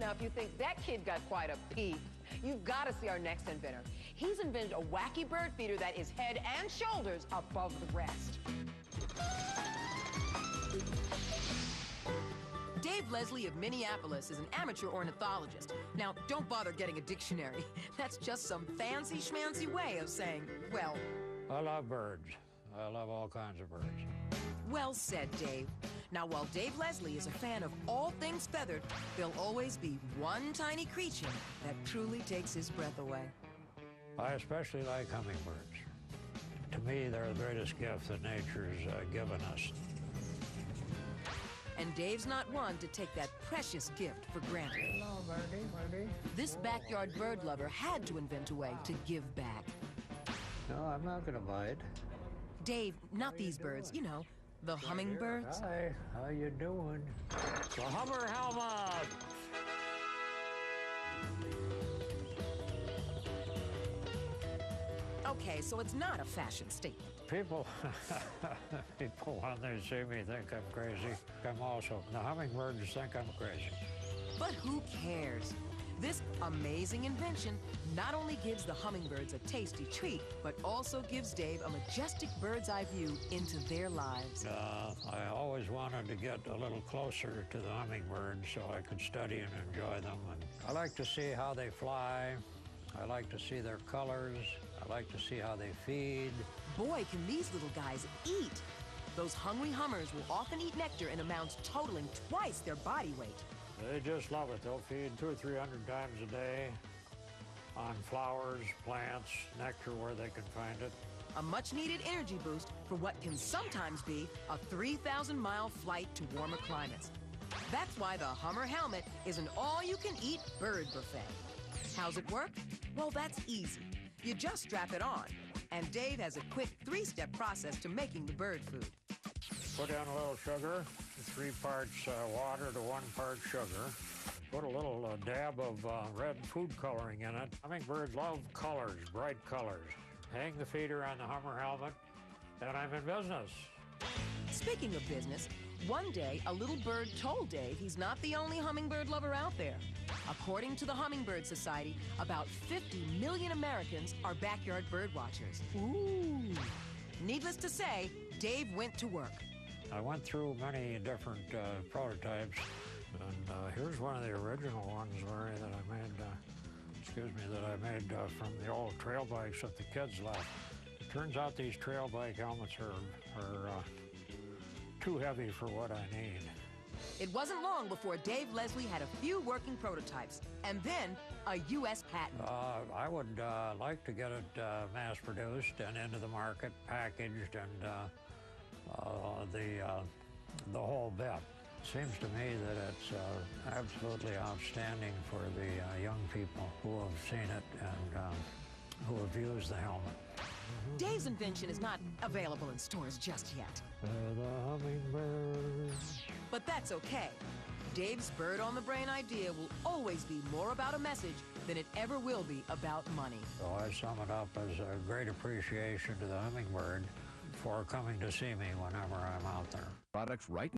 Now, if you think that kid got quite a peep, you've got to see our next inventor. He's invented a wacky bird feeder that is head and shoulders above the rest. Dave Leslie of Minneapolis is an amateur ornithologist. Now, don't bother getting a dictionary. That's just some fancy schmancy way of saying, well... I love birds. I love all kinds of birds. Well said, Dave. Now, while Dave Leslie is a fan of all things feathered, there'll always be one tiny creature that truly takes his breath away. I especially like hummingbirds. To me, they're the greatest gift that nature's given us. And Dave's not one to take that precious gift for granted. Hello, birdie. This backyard bird lover had to invent a way to give back. No, I'm not gonna bite. Dave, not these birds, you know, the hummingbirds. Hi, how you doing? The Hummer Helmet! Okay, so it's not a fashion statement. People, when they see me, think I'm crazy. The hummingbirds think I'm crazy. But who cares? This amazing invention not only gives the hummingbirds a tasty treat, but also gives Dave a majestic bird's eye view into their lives. I always wanted to get a little closer to the hummingbirds so I could study and enjoy them. And I like to see how they fly. I like to see their colors. I like to see how they feed. Boy, can these little guys eat. Those hungry hummers will often eat nectar in amounts totaling twice their body weight. They just love it. They'll feed 200 or 300 times a day on flowers, plants, nectar where they can find it. A much-needed energy boost for what can sometimes be a 3,000-mile flight to warmer climates. That's why the Hummer Helmet is an all-you-can-eat bird buffet. How's it work? Well, that's easy. You just strap it on, and Dave has a quick 3-step process to making the bird food. Put in a little sugar, 3 parts water to 1 part sugar. Put a little dab of red food coloring in it. Hummingbirds love colors, bright colors. Hang the feeder on the Hummer Helmet, and I'm in business. Speaking of business, one day a little bird told Dave he's not the only hummingbird lover out there. According to the Hummingbird Society, about 50 million Americans are backyard bird watchers. Ooh. Needless to say, Dave went to work. I went through many different prototypes, and here's one of the original ones, Larry, that I made from the old trail bikes that the kids left. It turns out these trail bike helmets are too heavy for what I need. It wasn't long before Dave Leslie had a few working prototypes, and then a U.S. patent. I would like to get it mass-produced and into the market, packaged, and the whole bit. It seems to me that it's absolutely outstanding for the young people who have seen it and who have used the helmet. Dave's invention is not available in stores just yet. The hummingbirds. But that's okay. Dave's bird on the brain idea will always be more about a message than it ever will be about money. So I sum it up as a great appreciation to the hummingbird for coming to see me whenever I'm out there. Products right